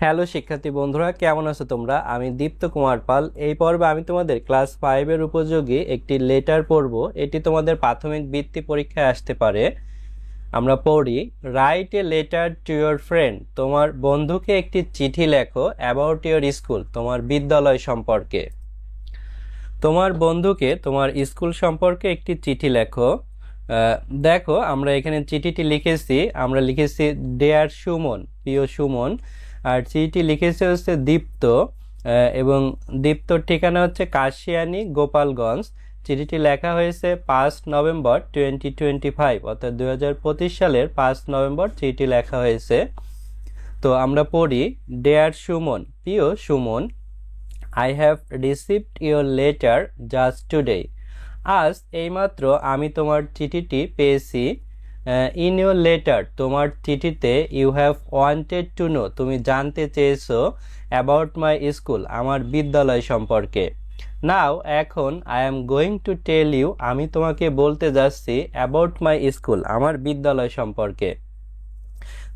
Hello শিক্ষার্থী বন্ধুরা, কেমন আছো তোমরা? আমি দীপ্ত কুমার পাল। এই পর্বে আমি তোমাদের ক্লাস 5 এর উপযোগী একটি লেটার পড়ব। এটি তোমাদের প্রাথমিক বৃত্তি পরীক্ষায় আসতে পারে। আমরা পড়ি, write a letter to your friend. তোমার বন্ধুকে একটি চিঠি লেখো অ্যাবাউট ইয়োর স্কুল, তোমার বিদ্যালয় সম্পর্কে। তোমার বন্ধুকে তোমার স্কুল সম্পর্কে একটি চিঠি লেখো। দেখো, আমরা এখানে চিঠিটি লিখেছি, আমরা লিখেছি ডিয়ার সুমন, প্রিয় সুমন। আর চিঠিটি লিখেছে হচ্ছে দীপ্ত, এবং দীপ্তর ঠিকানা হচ্ছে কাশিয়ানী, গোপালগঞ্জ। চিঠিটি লেখা হয়েছে 5 নভেম্বর 2025, অর্থাৎ 2025 সালের 5 নভেম্বর চিঠিটি লেখা হয়েছে। তো আমরা পড়ি, ডিয়ার সুমন, প্রিয় Suman, I have received your letter just today. আজ এইমাত্র আমি তোমার চিঠিটি পেয়েছি। ইন ইউর লেটার, তোমার চিঠিতে, you have wanted to know, তুমি জানতে চেয়েছো, অ্যাবাউট মাই স্কুল, আমার বিদ্যালয় সম্পর্কে। নাও, এখন, I am going to tell you, আমি তোমাকে বলতে যাচ্ছি, অ্যাবাউট মাই স্কুল, আমার বিদ্যালয় সম্পর্কে।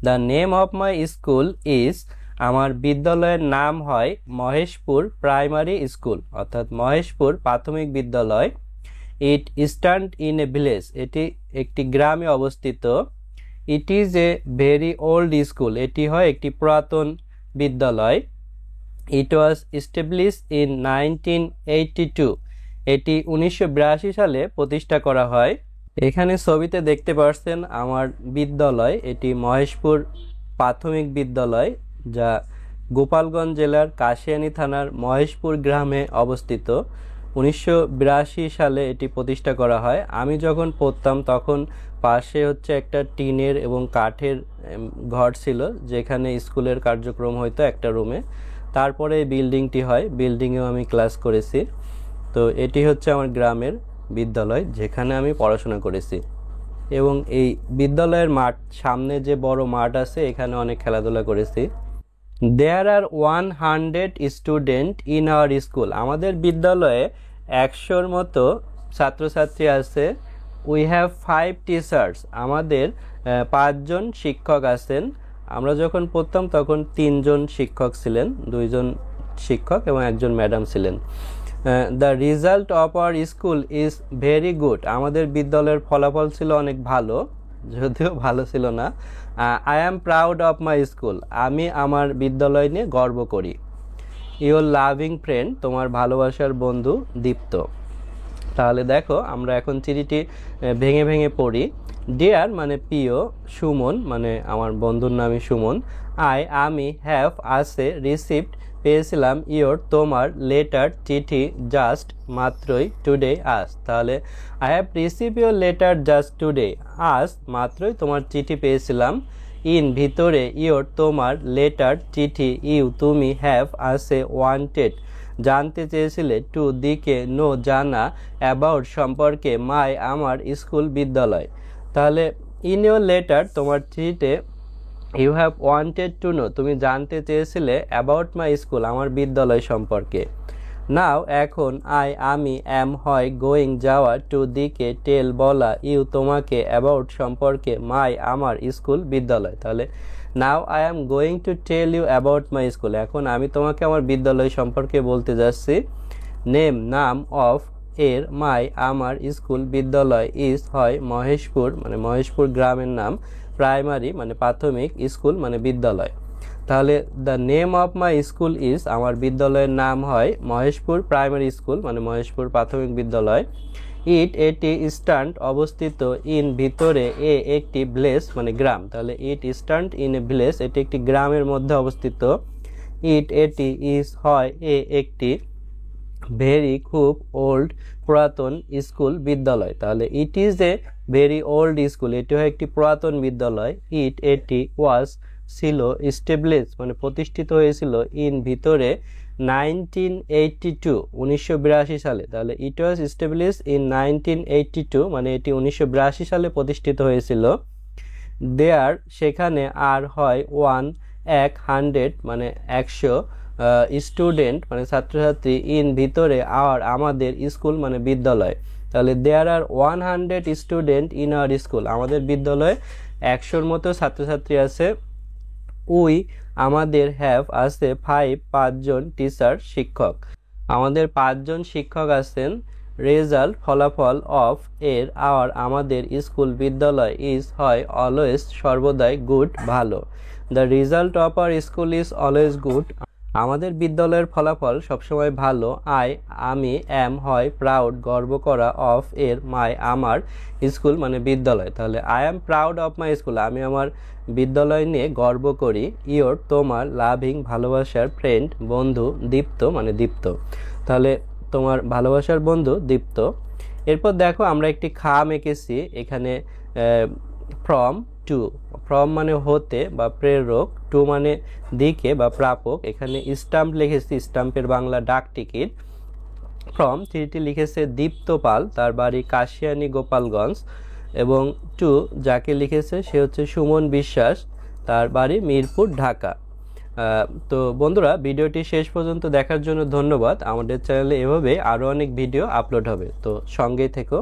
The name of my school is, আমার বিদ্যালয়ের নাম হয় মহেশপুর প্রাইমারি স্কুল, অর্থাৎ মহেশপুর প্রাথমিক বিদ্যালয়। ইট স্ট্যান্ড ইন এ ভিলেজ, এটি একটি গ্রামে অবস্থিত। It is a very old school, এটি হয় একটি পুরাতন বিদ্যালয়। ইট ওয়াজ এস্টাবলিশ ইন 1982, এটি 1982 সালে প্রতিষ্ঠা করা হয়। এখানে ছবিতে দেখতে পাচ্ছেন আমার বিদ্যালয়, এটি মহেশপুর প্রাথমিক বিদ্যালয়, যা গোপালগঞ্জ জেলার কাশিয়ানী থানার মহেশপুর গ্রামে অবস্থিত। 1982 সালে এটি প্রতিষ্ঠা করা হয়। আমি যখন পড়তাম তখন পাশে হচ্ছে একটা টিনের এবং কাঠের ঘর ছিল, যেখানে স্কুলের কার্যক্রম হইতো একটা রুমে। তারপরে এই বিল্ডিংটি হয়, বিল্ডিংয়েও আমি ক্লাস করেছি। তো এটি হচ্ছে আমার গ্রামের বিদ্যালয়, যেখানে আমি পড়াশোনা করেছি। এবং এই বিদ্যালয়ের মাঠ, সামনে যে বড় মাঠ আছে, এখানে অনেক খেলাধুলা করেছি। দেয়ার আর 100 স্টুডেন্ট ইন আওয়ার স্কুল, আমাদের বিদ্যালয়ে 100-র মতো ছাত্রছাত্রী আছে। উই হ্যাভ 5 টিচার্স, আমাদের 5 জন শিক্ষক আছেন। আমরা যখন পড়তাম তখন 3 জন শিক্ষক ছিলেন, 2 জন শিক্ষক এবং 1 জন ম্যাডাম ছিলেন। The result of our school is very good, আমাদের বিদ্যালয়ের ফলাফল ছিল অনেক ভালো, যদিও ভালো ছিল না। I am proud of my school, আমি আমার বিদ্যালয় নিয়ে গর্ব করি। ইউর লাভিং ফ্রেন্ড, তোমার ভালোবাসার বন্ধু দীপ্ত। তাহলে দেখো, আমরা এখন চিঠিটি ভেঙে ভেঙে পড়ি। ডিয়ার মানে প্রিয়, সুমন মানে আমার বন্ধুর নামই সুমন। আমি হ্যাভ আছে, রিসিভড পেয়েছিলাম, ইয়োর তোমার, লেটার চিঠি, জাস্ট মাত্রই, টুডে আজ। তাহলে I have receive your letter just today, আজ মাত্রই তোমার চিঠি পেয়েছিলাম। ইন ভিতরে, ইয়োর তোমার, লেটার চিঠি, ইউ তুমি, হ্যাভ আছে, ওয়ান্টেড জানতে চেয়েছিলে, টু দিকে, নো জানা, অ্যাবাউট সম্পর্কে, মাই আমার, স্কুল বিদ্যালয়। তাহলে ইন ইয়োর লেটার তোমার চিঠিতে, you have wanted to know তুমি জানতে চেয়েছিলে, অ্যাবাউট মাই স্কুল আমার বিদ্যালয় সম্পর্কে। নাও এখন, আমি, অ্যাম হয়, গোয়িং যাওয়া, টু দিকে, টেল বলা, ইউ তোমাকে, অ্যাবাউট সম্পর্কে, মাই আমার, স্কুল বিদ্যালয়। তাহলে now I am going to tell you about my school, এখন আমি তোমাকে আমার বিদ্যালয় সম্পর্কে বলতে যাচ্ছি। নেম নাম, অফ এর, মাই আমার, স্কুল বিদ্যালয়, ইজ হয় মহেশপুর মানে মহেশপুর গ্রামের নাম, প্রাইমারি মানে প্রাথমিক, স্কুল মানে বিদ্যালয়। তাহলে the name of my school is, আমার বিদ্যালয়ের নাম হয় মহেশপুর প্রাইমারি স্কুল মানে মহেশপুর প্রাথমিক বিদ্যালয়। এটি স্ট্যান্ড অবস্থিত, ইন ভিতরে, একটি, ভিলেজ মানে গ্রাম। তাহলে ইট স্ট্যান্ড ইন এ ভিলেজ, এটি একটি গ্রামের মধ্যে অবস্থিত। এটি, ইজ হয়, একটি, ভেরি খুব, ওল্ড পুরাতন, স্কুল বিদ্যালয়। তাহলে it is a very old school, এটি হয় একটি পুরাতন বিদ্যালয়। এটি ওয়াজ ছিল, স্টেবলিশ মানে প্রতিষ্ঠিত হয়েছিল, ইন ভিতরে, 1982 সালে। তাহলে ইট ওয়াজ স্টেবলিশ ইন 1982 মানে এটি 1982 সালে প্রতিষ্ঠিত হয়েছিল। দেয়ার সেখানে, আর হয়, 100 মানে 100, স্টুডেন্ট মানে ছাত্রছাত্রী, ইন ভিতরে, আওয়ার আমাদের, স্কুল মানে বিদ্যালয়। তাহলে দেয়ার আর 100 স্টুডেন্ট ইন আওয়ার স্কুল, আমাদের বিদ্যালয়ে 100-র মতো ছাত্রছাত্রী আছে। উই আমাদের হ্যাভ আছে 5জন টিচার শিক্ষক। আমাদের 5জন শিক্ষক আছেন। রেজাল্ট ফলাফল অফ এর আওয়ার আমাদের স্কুল বিদ্যালয় ইজ হয় অলওয়েজ সর্বদাই গুড ভালো। The result of our school is always good আমাদের বিদ্যালয়ের ফলাফল সবসময় ভালো। আমি অ্যাম হয় প্রাউড গর্ব করা অফ এর মাই আমার স্কুল মানে বিদ্যালয়। তাহলে I am proud of my school আমি আমার বিদ্যালয় নিয়ে গর্ব করি। ইয়োর তোমার লাভিং ভালোবাসার ফ্রেন্ড বন্ধু দীপ্ত মানে দীপ্ত। তাহলে তোমার ভালোবাসার বন্ধু দীপ্ত। এরপর দেখো আমরা একটি খাম এঁকেছি এখানে। ফ্রম টু, ফ্রম মানে হতে বা প্রেরক, টু মানে দিকে বা প্রাপক। এখানে স্টাম্প লিখেছি, স্টাম্পের বাংলা ডাক টিকিট। ফ্রম থ্রিটি লিখেছে দীপ্ত পাল, তার বাড়ি কাশিয়ানী গোপালগঞ্জ। এবং টু যাকে লিখেছে সে হচ্ছে সুমন বিশ্বাস, তার বাড়ি মিরপুর ঢাকা। তো বন্ধুরা ভিডিওটি শেষ পর্যন্ত দেখার জন্য ধন্যবাদ। আমাদের চ্যানেলে এভাবে আরও অনেক ভিডিও আপলোড হবে, তো সঙ্গেই থেকো।